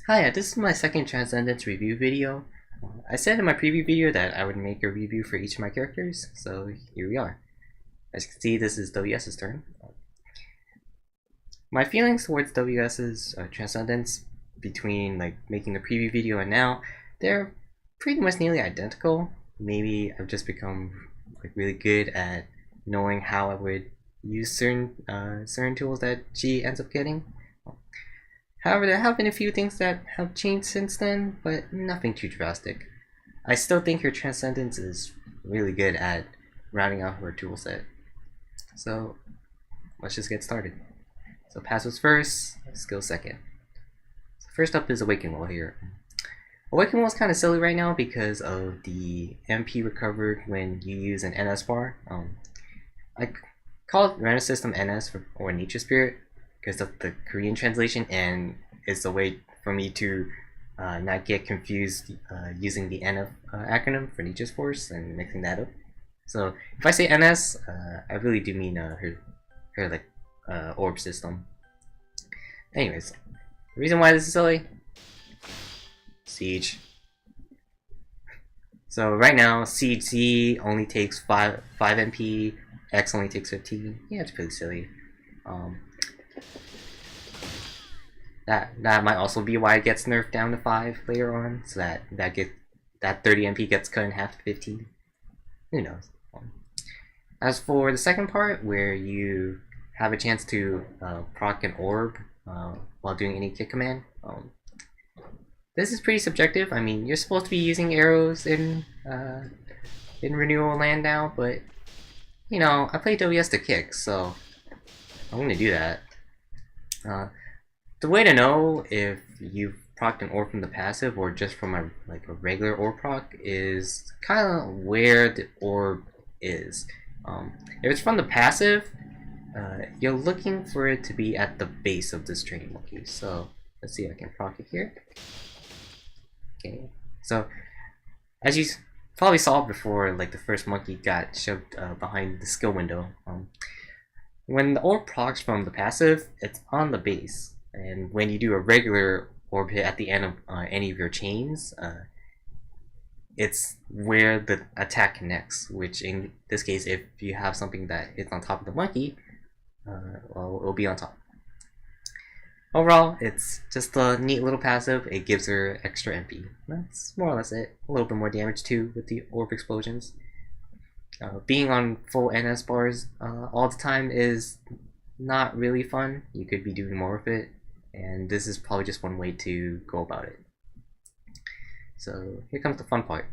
Hi, this is my second Transcendence review video. I said in my preview video that I would make a review for each of my characters, so here we are. As you can see, this is WS's turn. My feelings towards WS's Transcendence between making the preview video and now, they're pretty much nearly identical. Maybe I've just become really good at knowing how I would use certain tools that she ends up getting. However, there have been a few things that have changed since then, but nothing too drastic. I still think her Transcendence is really good at rounding out her toolset. So let's just get started. So passives first, skills second. So first up is Awaken Wall here. Awaken Wall is kind of silly right now because of the MP recovered when you use an NS bar. I call it Random System NS or Nature Spirit because of the Korean translation, and it's a way for me to not get confused using the NF acronym for Nature's Force and mixing that up. So if I say NS, I really do mean her orb system. Anyways, the reason why this is silly, Siege. So right now, Siege Z only takes 5 MP, X only takes 15. Yeah, it's pretty silly. That might also be why it gets nerfed down to 5 later on, so that 30 MP gets cut in half to 15. Who knows? As for the second part, where you have a chance to proc an orb while doing any kick command, this is pretty subjective. I mean, you're supposed to be using arrows in Renewal Land now, but you know, I play WS to kick, so I'm gonna do that. The way to know if you've procced an orb from the passive or just from a regular orb proc is kind of where the orb is. If it's from the passive, you're looking for it to be at the base of this training monkey. So let's see if I can proc it here. Okay, so as you probably saw before, the first monkey got shoved behind the skill window. When the orb procs from the passive, it's on the base. And when you do a regular orb hit at the end of any of your chains, it's where the attack connects, which in this case, if you have something that hits on top of the monkey, well, it'll be on top. Overall, it's just a neat little passive. It gives her extra MP. That's more or less it. A little bit more damage too with the orb explosions. Being on full NS bars all the time is not really fun. You could be doing more of it, and this is probably just one way to go about it. So here comes the fun part,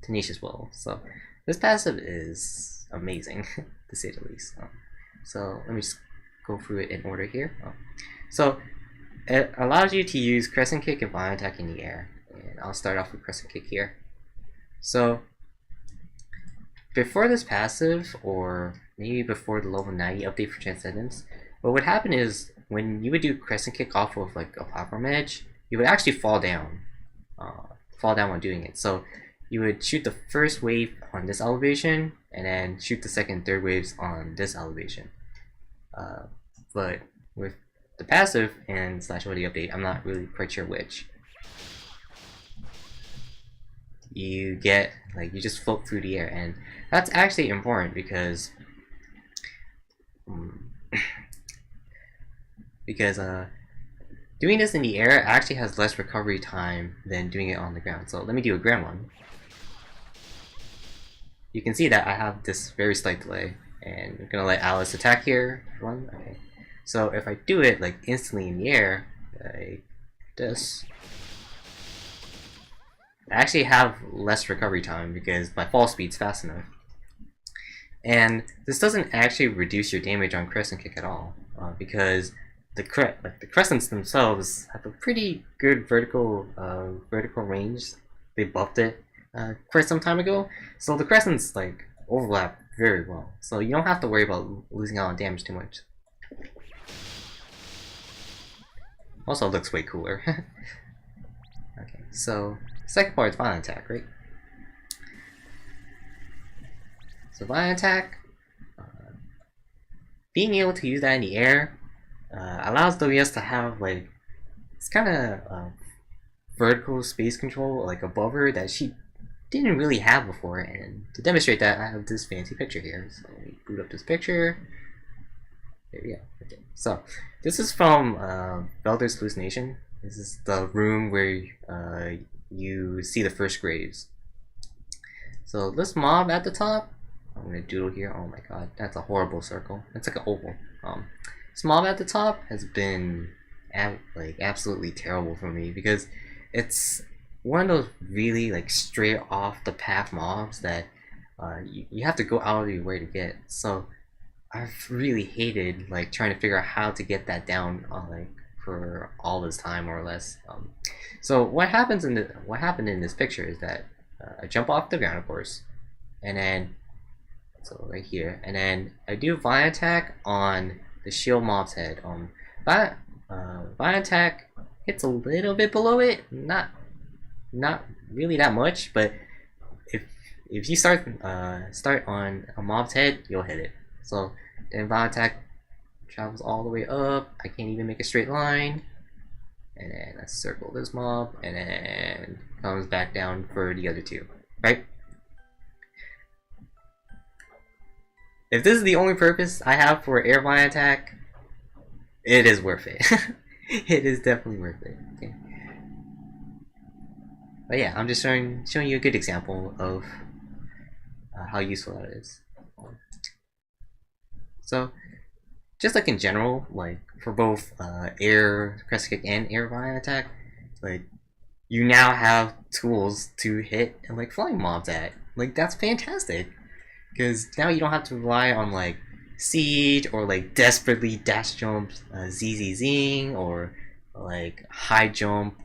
Tenacious Will. So this passive is amazing, to say the least. So let me just go through it in order here. So it allows you to use Crescent Kick and Violent Attack in the air, and I'll start off with Crescent Kick here. So before this passive, or maybe before the level 90 update for Transcendence, what would happen is when you would do Crescent Kick off of a platform edge, you would actually fall down while doing it. So you would shoot the first wave on this elevation, and then shoot the second and third waves on this elevation. But with the passive and /OD update, I'm not really quite sure which. You get you just float through the air, and that's actually important because doing this in the air actually has less recovery time than doing it on the ground. So let me do a ground one. You can see that I have this very slight delay, and I'm gonna let Alice attack here. One, okay. So if I do it instantly in the air, like this, I actually have less recovery time because my fall speed's fast enough. And this doesn't actually reduce your damage on Crescent Kick at all, because the crescents themselves have a pretty good vertical range. They buffed it quite some time ago, so the crescents overlap very well. So you don't have to worry about losing out on damage too much. Also looks way cooler. Okay, so second part is Violent Attack, right? So Violent Attack, being able to use that in the air allows WS to have it's kind of vertical space control like above her that she didn't really have before. And to demonstrate that, I have this fancy picture here. So let me boot up this picture. There we go. Okay. So this is from Velder's Hallucination. This is the room where you see the first graves. So this mob at the top, I'm gonna doodle here. Oh my god, that's a horrible circle. It's like an oval. This mob at the top has been like absolutely terrible for me because it's one of those really like straight off the path mobs that you have to go out of your way to get. So I've really hated like trying to figure out how to get that down like for all this time more or less. So what happened in this picture is that I jump off the ground, of course, and then so right here, and then I do Vine Attack on the shield mob's head. Vine Attack hits a little bit below it, not really that much, but if you start on a mob's head, you'll hit it. So then Vine Attack travels all the way up. I can't even make a straight line, and then I circle this mob, and then comes back down for the other two, right? If this is the only purpose I have for air Vine Attack, it is worth it. It is definitely worth it. Okay. But yeah, I'm just showing you a good example of how useful that is. So, just like in general, like for both air Crescent Kick and air Vine Attack, like you now have tools to hit and like flying mobs at. Like that's fantastic, because now you don't have to rely on like siege or like desperately dash jump ZZZing or like high jump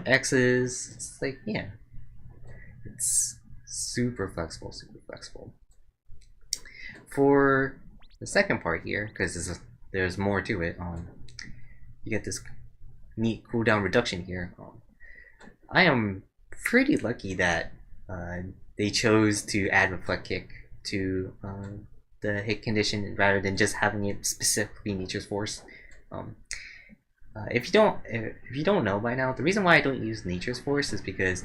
X's. It's like, yeah, it's super flexible. For the second part here, because there's more to it, you get this neat cooldown reduction here. I am pretty lucky that they chose to add Reflect Kick to the hit condition rather than just having it specifically Nature's Force. If you don't know by now, the reason why I don't use Nature's Force is because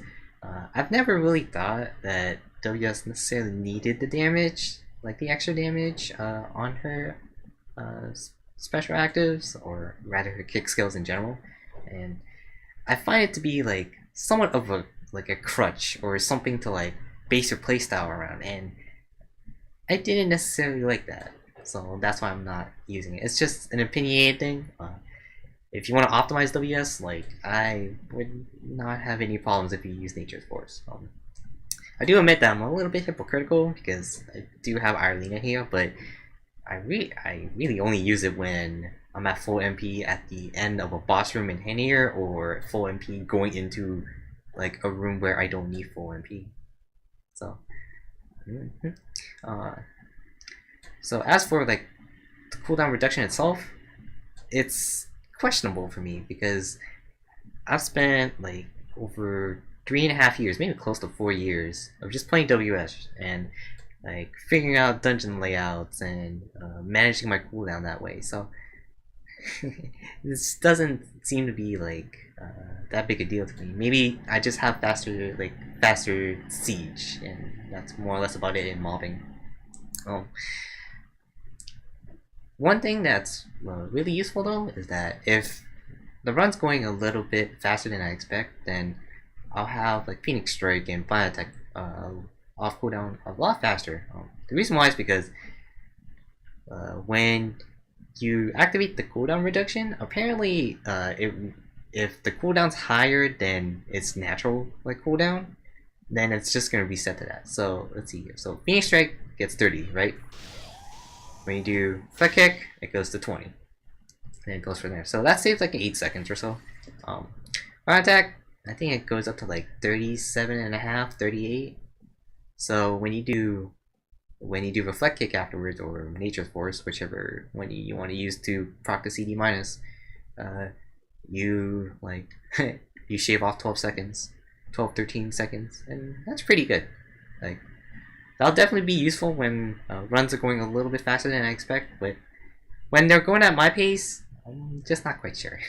I've never really thought that WS necessarily needed the damage, like the extra damage on her special actives, or rather her kick skills in general, and I find it to be like somewhat of a crutch or something to like base your playstyle around, and I didn't necessarily like that, so that's why I'm not using it. It's just an opinionated thing. If you want to optimize WS, like I would not have any problems if you use Nature's Force. I do admit that I'm a little bit hypocritical because I do have Irelina here, but I really only use it when I'm at full MP at the end of a boss room in Henier, or full MP going into like a room where I don't need full MP. So, so as for like the cooldown reduction itself, it's questionable for me because I've spent like over 3.5 years, maybe close to 4 years, of just playing WS and like figuring out dungeon layouts and managing my cooldown that way. So this doesn't seem to be like that big a deal to me. Maybe I just have faster siege, and that's more or less about it in mobbing. One thing that's really useful though is that if the run's going a little bit faster than I expect, then I'll have like Phoenix Strike and Vine Attack off cooldown a lot faster. The reason why is because when you activate the cooldown reduction, apparently if the cooldown's higher than its natural like cooldown, then it's just gonna reset to that. So let's see here. So Phoenix Strike gets 30, right? When you do Reflect Kick, it goes to 20. And it goes from there. So that saves like 8 seconds or so. Vine Attack, I think it goes up to like 37.5, 38. So when you do Reflect Kick afterwards, or Nature's Force, whichever one you want to use to proc the CD minus, you like you shave off 12 seconds, 13 seconds, and that's pretty good. Like that'll definitely be useful when runs are going a little bit faster than I expect, but when they're going at my pace, I'm just not quite sure.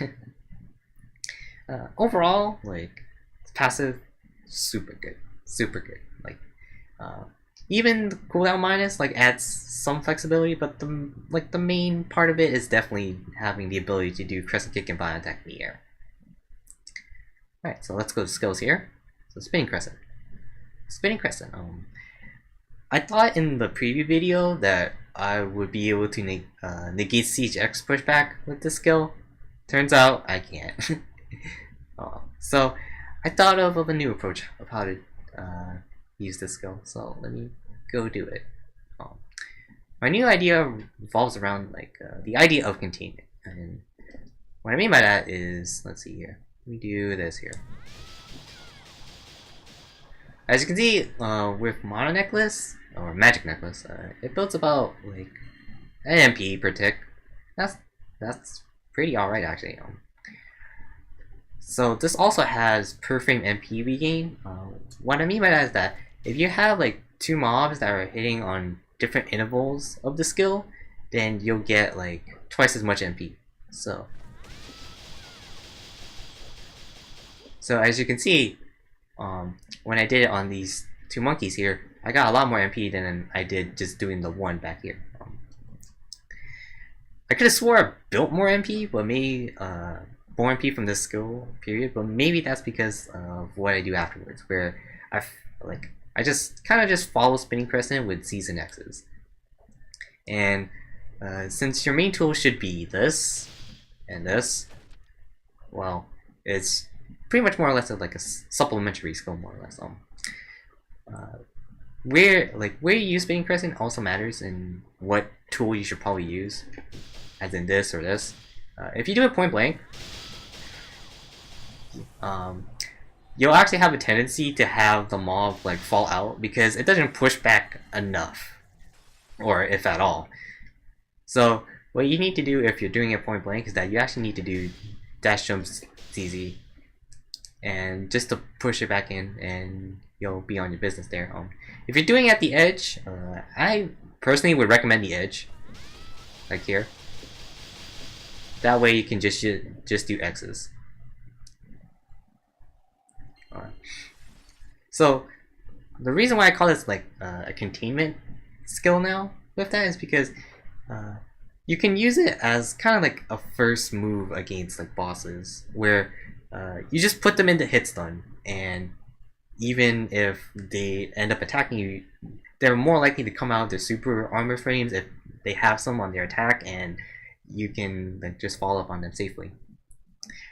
overall, like passive, super good, super good. Like uh, even the cooldown minus like adds some flexibility, but the main part of it is definitely having the ability to do Crescent Kick and Violent Attack in the air. Alright, so let's go to skills here. So Spinning Crescent. Spinning Crescent. I thought in the preview video that I would be able to negate Siege X pushback with this skill. Turns out I can't. So I thought of a new approach of how to use this skill. So let me go do it. My new idea revolves around like the idea of containment, and what I mean by that is, let's see here. Let me do this here. As you can see, with Mono Necklace or Magic Necklace, it builds about like an MP per tick. That's pretty alright actually. So this also has per frame MP regain. What I mean by that is that if you have like two mobs that are hitting on different intervals of the skill, then you'll get like twice as much MP. So as you can see, when I did it on these two monkeys here, I got a lot more MP than I did just doing the one back here. I could have swore I built more MP, but maybe more MP from this skill period, but maybe that's because of what I do afterwards, where I just kind of just follow Spinning Crescent with C's and X's. And since your main tool should be this and this, well, it's pretty much more or less like a supplementary skill, more or less. Where you use Spinning Crescent also matters in what tool you should probably use, as in this or this. If you do it point blank, you'll actually have a tendency to have the mob like fall out because it doesn't push back enough, or if at all. So what you need to do if you're doing it point blank is that you actually need to do dash jumps CZ, and just to push it back in, and you'll be on your business there. If you're doing it at the edge, I personally would recommend the edge, like here. That way you can just do X's. So the reason why I call this like a containment skill now with that is because you can use it as kind of like a first move against like bosses, where you just put them into hit stun, and even if they end up attacking you, they're more likely to come out of their super armor frames if they have some on their attack, and you can like just follow up on them safely.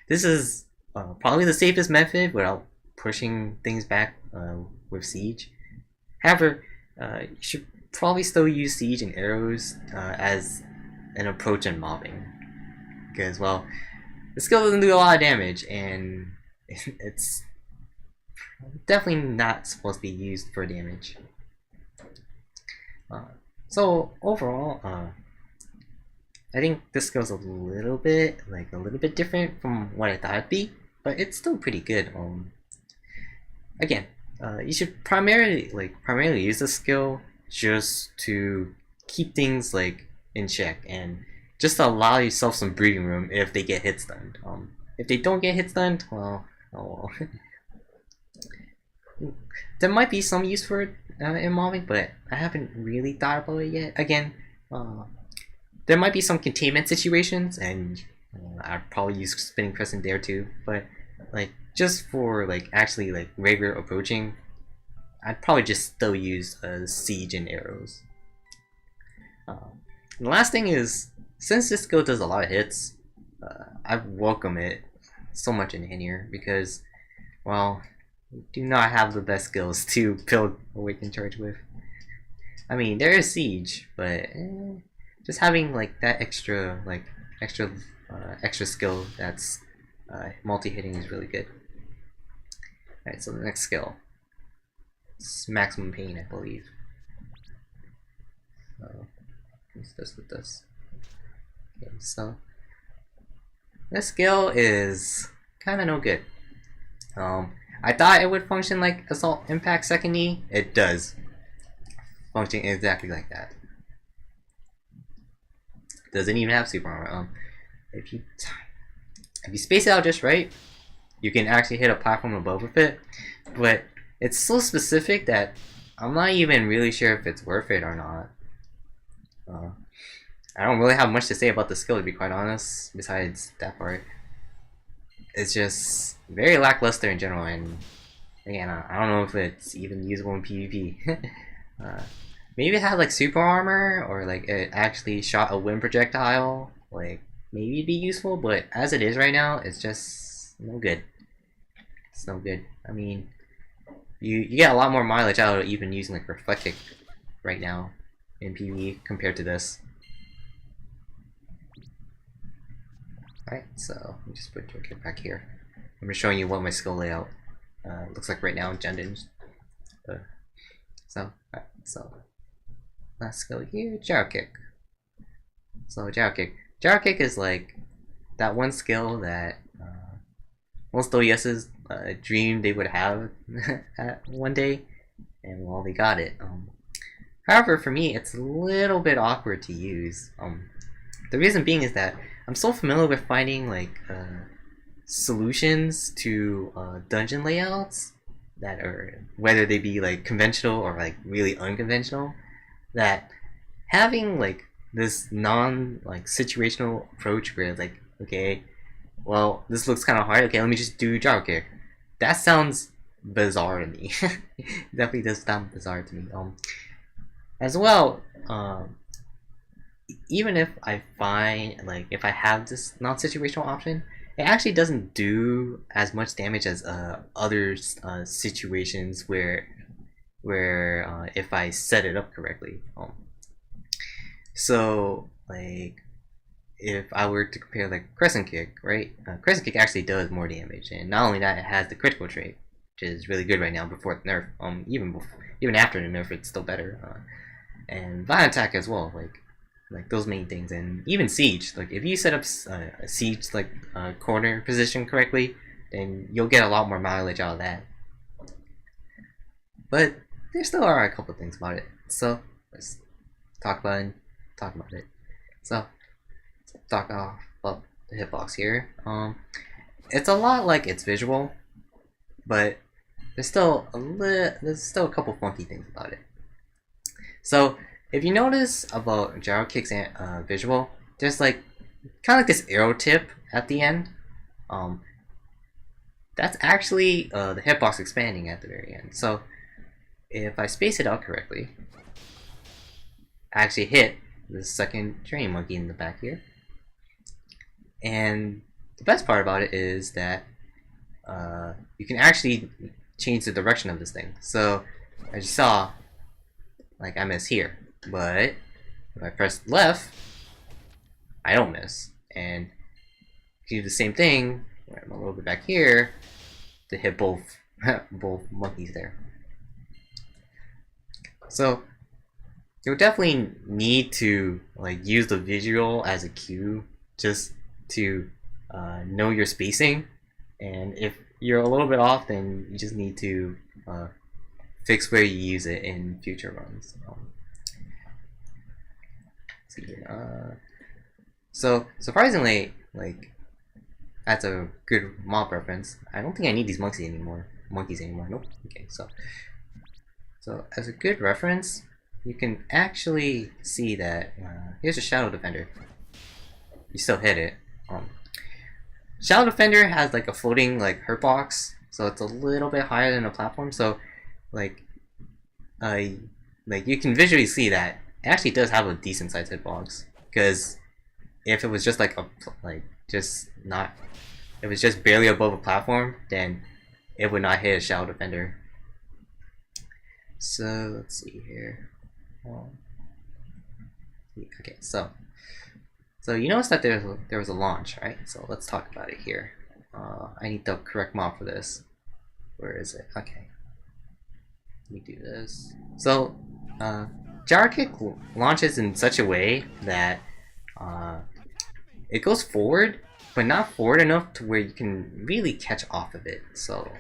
This is probably the safest method without pushing things back with Siege. However, you should probably still use Siege and arrows as an approach in mobbing, because, well, the skill doesn't do a lot of damage, and it's definitely not supposed to be used for damage. So overall, I think this skill's a little bit different from what I thought it'd be, but it's still pretty good. Again, you should primarily use this skill just to keep things like in check, and just to allow yourself some breathing room if they get hit stunned. If they don't get hit stunned, well, oh well. There might be some use for it in mobbing, but I haven't really thought about it yet. Again, there might be some containment situations, and I'd probably use Spinning Crescent there too. But like just for like actually like regular approaching, I'd probably just still use Siege and arrows. And the last thing is, since this skill does a lot of hits, I welcome it so much in here because, well, we do not have the best skills to build Awakened Charge with. I mean, there is Siege, but just having like that extra skill that's multi-hitting is really good. Alright, so the next skill. It's Maximum Pain, I believe. So, use this with this. Okay, so this skill is kind of no good. I thought it would function like Assault Impact Second E. It does function exactly like that. Doesn't even have super armor. If you space it out just right, you can actually hit a platform above with it, but it's so specific that I'm not even really sure if it's worth it or not. I don't really have much to say about the skill, to be quite honest, besides that part. It's just very lackluster in general, and again, I don't know if it's even usable in PvP. Maybe it had like super armor, or like it actually shot a wind projectile, like maybe it'd be useful, but as it is right now, it's just no good. It's no good. I mean, you get a lot more mileage out of even using like Reflect Kick right now in PvE compared to this. Alright, so let me just put your kick back here. I'm just showing you what my skill layout looks like right now in Transcendence. So last skill here, Gyro Kick. So Gyro Kick is like that one skill that most OES's dreamed they would have at one day, and well, they got it. However, for me, it's a little bit awkward to use. The reason being is that I'm so familiar with finding like solutions to dungeon layouts that are, whether they be like conventional or like really unconventional, that having like this non like situational approach where like, okay, well, this looks kind of hard, okay, let me just do Gyro Kick. That sounds bizarre to me. Definitely does sound bizarre to me. As well, even if I find, like, if I have this non-situational option, it actually doesn't do as much damage as other situations where if I set it up correctly. So, like, if I were to compare, like, Crescent Kick, right? Crescent Kick actually does more damage, and not only that, it has the critical trait, which is really good right now before the nerf. Even after the nerf, it's still better. And Violent Attack as well, like those main things, and even Siege. Like, if you set up a Siege like corner position correctly, then you'll get a lot more mileage out of that. But there still are a couple things about it, so let's talk about it. So talk about the hitbox here. It's a lot like its visual, but there's still a couple funky things about it. So if you notice about Gyro Kick's visual, there's like kind of like this arrow tip at the end. That's actually the hitbox expanding at the very end. So if I space it out correctly, I actually hit the second training monkey in the back here. And the best part about it is that you can actually change the direction of this thing. So as you saw, like, I miss here, but if I press left, I don't miss. And if you do the same thing, I'm a little bit back here to hit both both monkeys there. So you'll definitely need to like use the visual as a cue just to know your spacing, and if you're a little bit off, then you just need to fix where you use it in future runs. So surprisingly, like, that's a good mob reference. I don't think I need these monkeys anymore. Nope. Okay, so as a good reference, you can actually see that here's a Shadow Defender. You still hit it. Shadow Defender has like a floating like hurt box, so it's a little bit higher than a platform. So like you can visually see that it actually does have a decent sized hitbox. Because if it was just like if it was just barely above a platform, then it would not hit a Shadow Defender. So let's see here. Okay, so you notice that there was a launch, right? So let's talk about it here. I need the correct mob for this. Where is it? Okay. Let me do this. So Gyro Kick launches in such a way that it goes forward, but not forward enough to where you can really catch off of it. So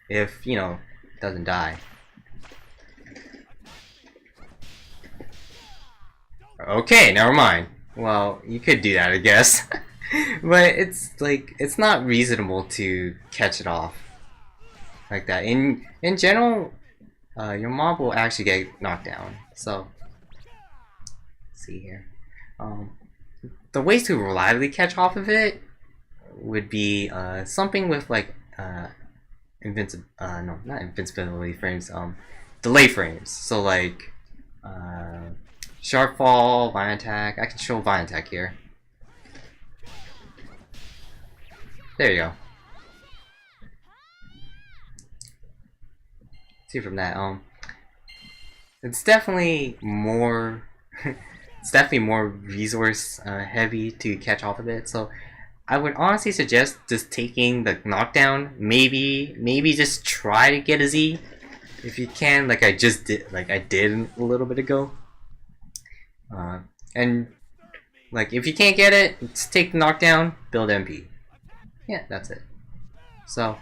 if, you know, it doesn't die. Okay, never mind. Well, you could do that, I guess. But it's like it's not reasonable to catch it off like that. In general, your mob will actually get knocked down. So let's see here. Um, the ways to reliably catch off of it would be something with like no, not invincibility frames. Delay frames. So like sharp fall, vine attack. I can show vine attack here. There you go. See from that. It's definitely more. It's definitely more resource heavy to catch off of it. So I would honestly suggest just taking the knockdown. Maybe just try to get a Z if you can, like I just did, like I did a little bit ago. And like if you can't get it, just take the knockdown, build MP. Yeah, that's it. So,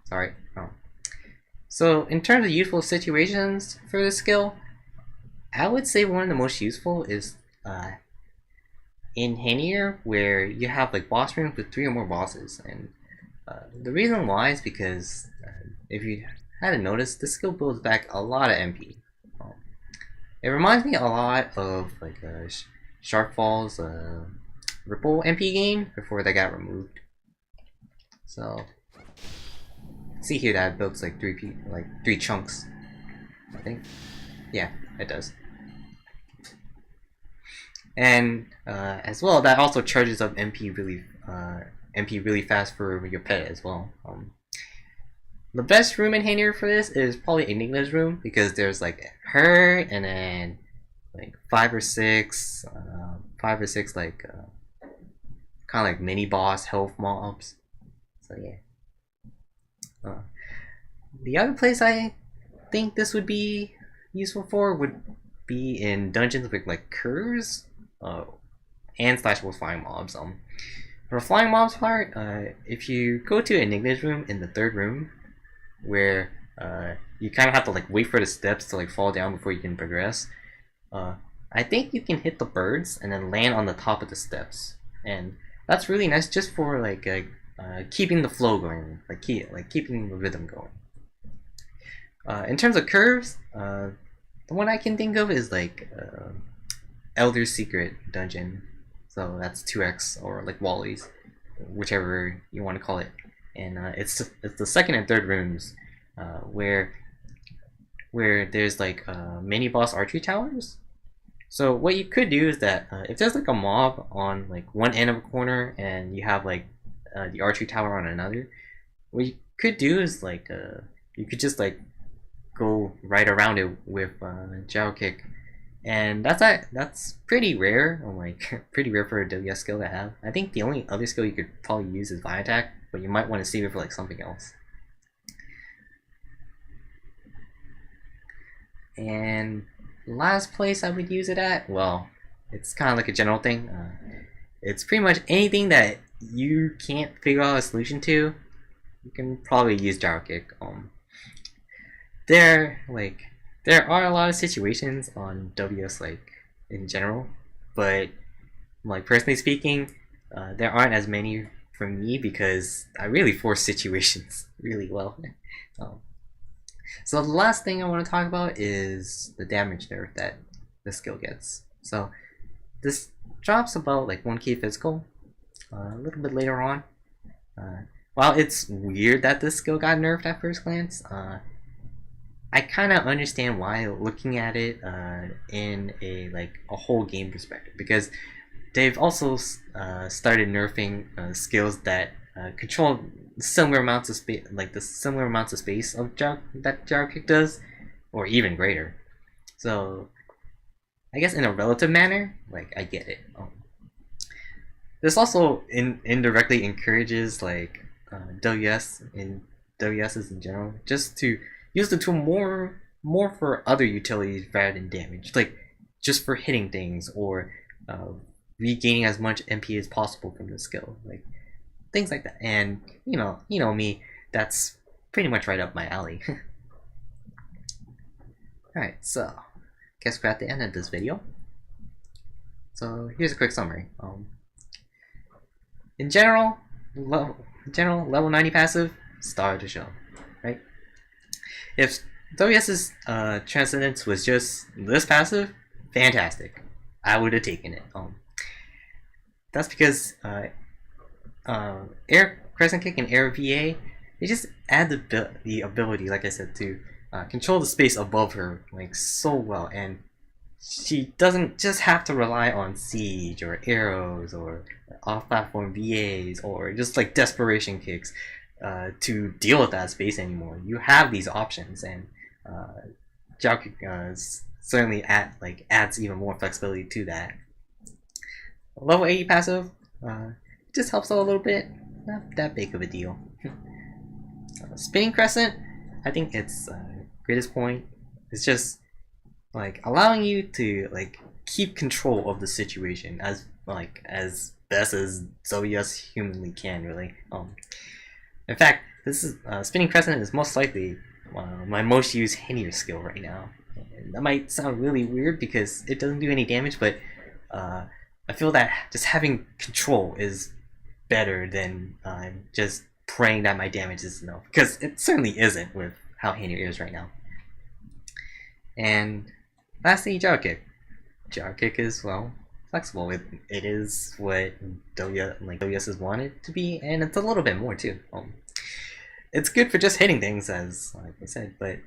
sorry. Oh. So in terms of useful situations for this skill, I would say one of the most useful is in Hanier, where you have like boss rooms with 3 or more bosses, and the reason why is because if you hadn't noticed, this skill builds back a lot of MP. It reminds me a lot of like Shark Falls Ripple MP game before they got removed. So see here that it builds like 3 chunks, I think. Yeah, it does. And as well, that also charges up MP really fast for your pet as well. The best room in Hanier for this is probably Enigma's room, because there's like her and then like 5 or 6 like kind of like mini boss health mobs. So yeah. The other place I think this would be useful for would be in dungeons with like curves and /wolf flying mobs. For the flying mobs part, if you go to Enigma's room in the 3rd room, where you kind of have to like wait for the steps to like fall down before you can progress, I think you can hit the birds and then land on the top of the steps, and that's really nice just for like keeping the flow going, like keeping the rhythm going. In terms of curves, the one I can think of is like Elder's Secret dungeon. So that's 2x or like Wally's, whichever you want to call it. And it's the 2nd and 3rd rooms where there's like mini boss archery towers. So what you could do is that if there's like a mob on like one end of a corner and you have like the archery tower on another, what you could do is like you could just like go right around it with Gyro Kick, and that's pretty rare, or like pretty rare for a WS skill to have. I think the only other skill you could probably use is Vine Attack, but you might want to save it for like something else. And last place I would use it at, well, it's kind of like a general thing. It's pretty much anything that you can't figure out a solution to, you can probably use Gyro Kick. There are a lot of situations on WS like in general, but like personally speaking, there aren't as many for me because I really force situations really well. So the last thing I want to talk about is the damage nerf that this skill gets. So this drops about like 1k physical a little bit later on. While it's weird that this skill got nerfed at first glance, I kind of understand why, looking at it in a whole game perspective, because they've also started nerfing skills that control similar amounts of space, like the similar amounts of space of that Gyro Kick does, or even greater. So I guess in a relative manner, like I get it. This also indirectly encourages like WSs in general just to use the tool more for other utilities rather than damage, like just for hitting things or regaining as much MP as possible from the skill, like things like that. And you know me, that's pretty much right up my alley. Alright, so guess we're at the end of this video. So So here's a quick summary. In general, level 90 passive, star of the show, right? If WS's Transcendence was just this passive, fantastic. I would have taken it. That's because Air Crescent Kick and Air VA, they just add the ability, like I said, to control the space above her like so well, and she doesn't just have to rely on siege or arrows or off-platform VAs or just like desperation kicks to deal with that space anymore. You have these options, and Gyro Kick certainly adds even more flexibility to that. Level 80 passive just helps out a little bit, not that big of a deal. Spinning Crescent, I think its greatest point is just like allowing you to like keep control of the situation as best as WS humanly can, really. In fact, this is Spinning Crescent is most likely my most used Hennier skill right now. And that might sound really weird because it doesn't do any damage, but I feel that just having control is better than just praying that my damage is enough, because it certainly isn't with how Hennier is right now. And lastly, Gyro Kick. Gyro Kick is, well, flexible. It is what WS has wanted to be, and it's a little bit more too. It's good for just hitting things, as like I said, but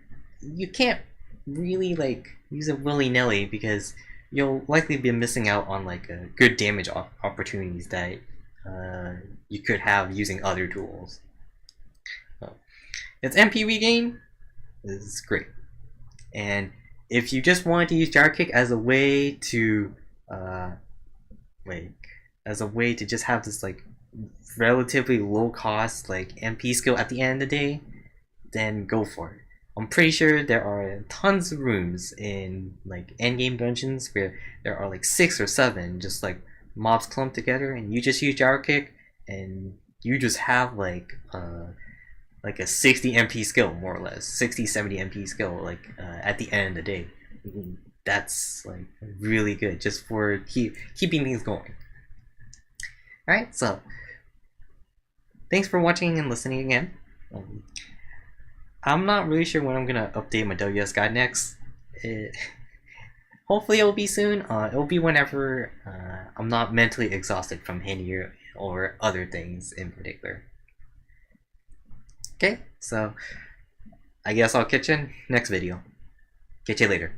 you can't really like use it willy-nilly because you'll likely be missing out on like good damage opportunities that you could have using other tools. Its MP regain is great, and if you just wanted to use Gyro Kick as a way to just have this like relatively low cost like MP skill at the end of the day, then go for it. I'm pretty sure there are tons of rooms in like endgame dungeons where there are like 6 or 7 just like mobs clumped together, and you just use Gyro Kick and you just have like a 60 MP skill, more or less 60-70 MP skill like at the end of the day. That's like really good just for keeping things going. Alright, so thanks for watching and listening again. I'm not really sure when I'm gonna update my WS guide next. Hopefully it will be soon. It will be whenever I'm not mentally exhausted from Hennier or other things in particular. Okay, so I guess I'll catch you in next video. Catch you later.